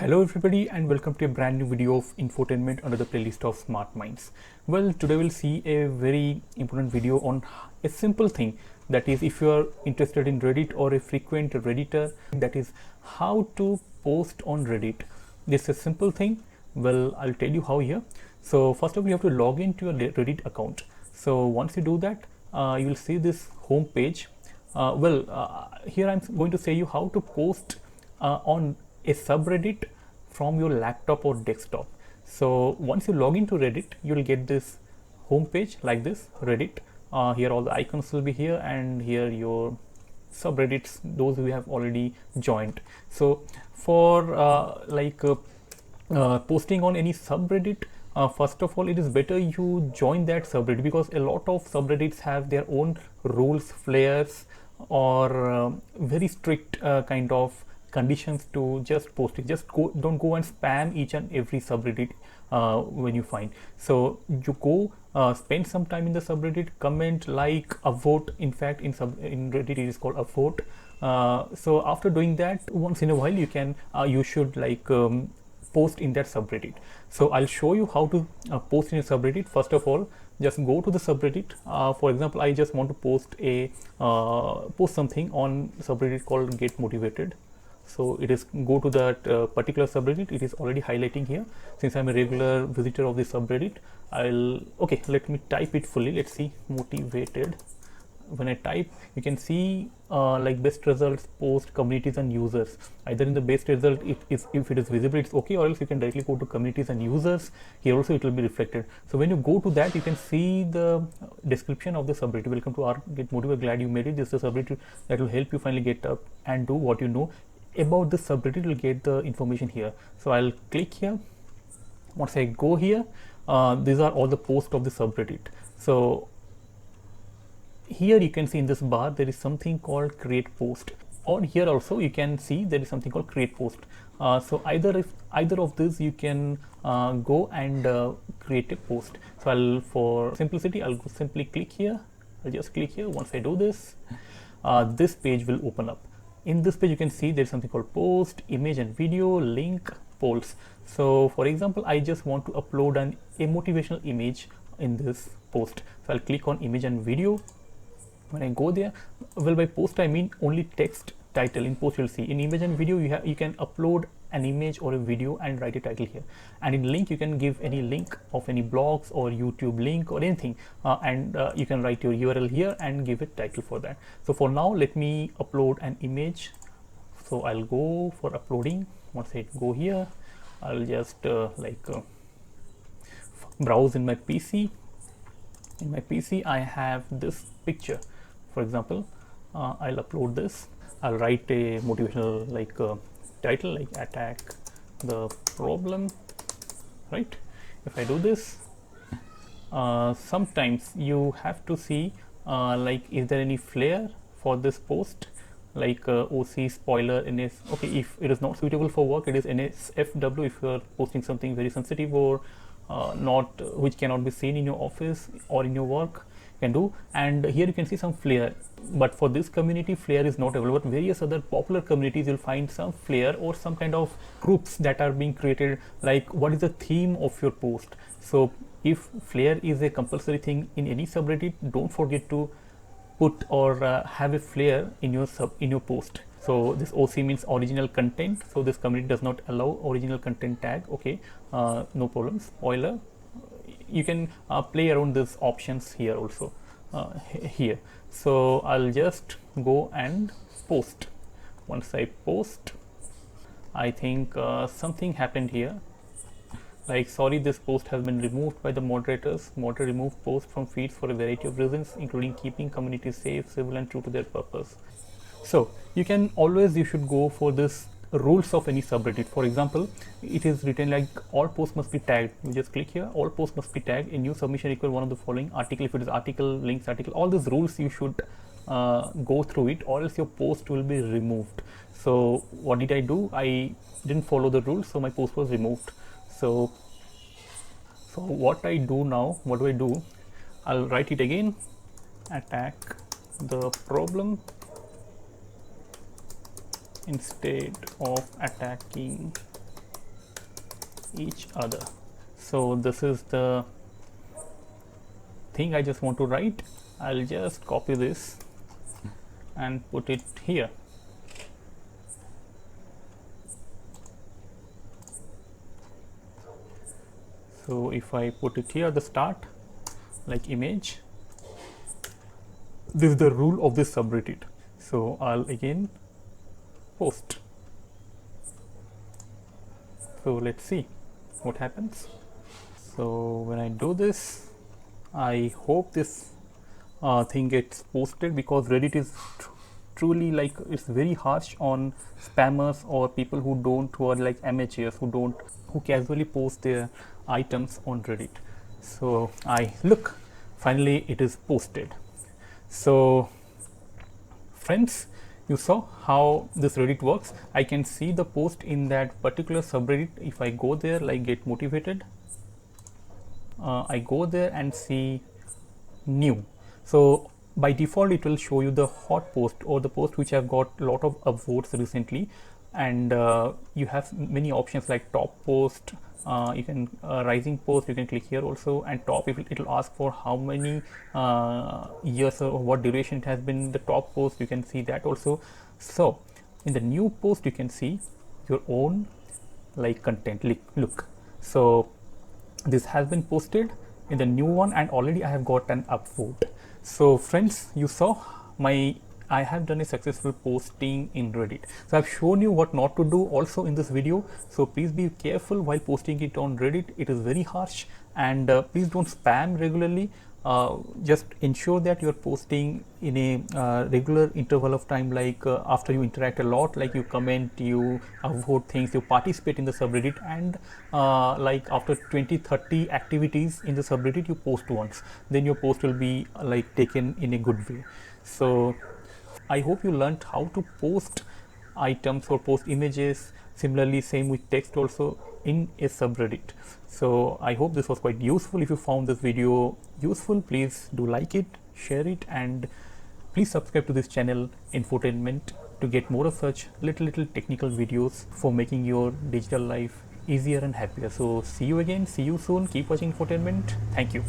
Hello everybody and welcome to a brand new video of infotainment under the playlist of Smart Minds. Well, today we'll see a very important video on a simple thing, that is if you are interested in Reddit or a frequent Redditor, that is how to post on Reddit. This is a simple thing. Well, I'll tell you how here. So first of all, you have to log into your Reddit account. So once you do that, you will see this home page. Here I'm going to say you how to post on a subreddit from your laptop or desktop. So once you log into Reddit, you will get this home page like this, Reddit. Here all the icons will be here, and here your subreddits, those we have already joined. So for posting on any subreddit, first of all, it is better you join that subreddit, because a lot of subreddits have their own rules, flares, or very strict kind of conditions to just post it. Just don't go and spam each and every subreddit when you find. So you go spend some time in the subreddit, comment, like, upvote. In fact, in Reddit it is called upvote. So after doing that, once in a while you should post in that subreddit. So I'll show you how to post in a subreddit. First of all, just go to the subreddit. For example, I just want to post something on subreddit called Get Motivated. So it is, go to that particular subreddit. It is already highlighting here. Since I'm a regular visitor of the subreddit, let me type it fully. Let's see, motivated. When I type, you can see best results, post, communities and users. Either in the best result, if it is visible, it's okay, or else you can directly go to communities and users. Here also it will be reflected. So when you go to that, you can see the description of the subreddit. Welcome to our Get Motivated, glad you made it. This is a subreddit that will help you finally get up and do what you know about this subreddit. You'll get the information here. So I'll click here. Once I go here, these are all the posts of the subreddit. So here you can see in this bar there is something called create post, or here also you can see there is something called create post. So either of these you can go and create a post. So for simplicity, I'll simply click here. I'll just click here. Once I do this, this page will open up. In this page you can see there's something called post, image and video, link, polls. So for example, I just want to upload a motivational image in this post. So I'll click on image and video. When I go there, well, by post I mean only text title. In post you'll see. In image and video you can upload an image or a video and write a title here, and in link you can give any link of any blogs or YouTube link or anything, and you can write your URL here and give a title for that. So for now, let me upload an image. So I'll go for uploading. Once I go here, I'll just browse in my PC. In my PC I have this picture. For example, I'll upload this. I'll write a motivational title like attack the problem, right? If I do this, sometimes you have to see is there any flare for this post, OC spoiler NS. Okay, if it is not suitable for work, it is NSFW. If you are posting something very sensitive or which cannot be seen in your office or in your work, can do. And here you can see some flare, but for this community flare is not available. But various other popular communities you'll find some flare or some kind of groups that are being created, like what is the theme of your post. So if flare is a compulsory thing in any subreddit, don't forget to put or have a flare in your post. So this OC means original content. So this community does not allow original content tag. Okay, no problem. Spoiler, you can play around these options here also, here. So I'll just go and post. Once I post, I think something happened here, like, sorry, this post has been removed by the moderators. Moderator removed post from feeds for a variety of reasons, including keeping communities safe, civil and true to their purpose. So you should go for this rules of any subreddit. For example, it is written like all posts must be tagged. You just click here, all posts must be tagged. A new submission require one of the following: article, if it is article, links, article. All these rules you should go through it, or else your post will be removed. So what did I do? I didn't follow the rules, so my post was removed. So what I do now, what do I do? I'll write it again, attack the problem instead of attacking each other. So this is the thing I just want to write. I'll just copy this and put it here. So if I put it here, the start, like image, this is the rule of this subreddit. So I'll again post. So let's see what happens. So when I do this, I hope this thing gets posted, because Reddit is truly, like, it's very harsh on spammers or people who are like amateurs, who casually post their items on Reddit. So I look, finally it is posted. So friends, you saw how this Reddit works. I can see the post in that particular subreddit. If I go there, like get motivated, I go there and see new. So by default it will show you the hot post, or the post which have got a lot of upvotes recently, and you have many options like top post, you can rising post, you can click here also, and top, it will ask for how many years or what duration it has been the top post, you can see that also. So in the new post you can see your own like content. Look, so this has been posted in the new one, and already I have got an upvote. So friends, you saw I have done a successful posting in Reddit. So I've shown you what not to do also in this video. So please be careful while posting it on Reddit. It is very harsh, and please don't spam regularly. Just ensure that you're posting in a regular interval of time, like after you interact a lot, like you comment, you vote things, you participate in the subreddit, and like after 20-30 activities in the subreddit, you post once, then your post will be like taken in a good way. So I hope you learned how to post items or post images. Similarly, same with text also in a subreddit. So I hope this was quite useful. If you found this video useful, please do like it, share it, and please subscribe to this channel, Infotainment, to get more of such little technical videos for making your digital life easier and happier. So see you again, see you soon. Keep watching Infotainment. Thank you.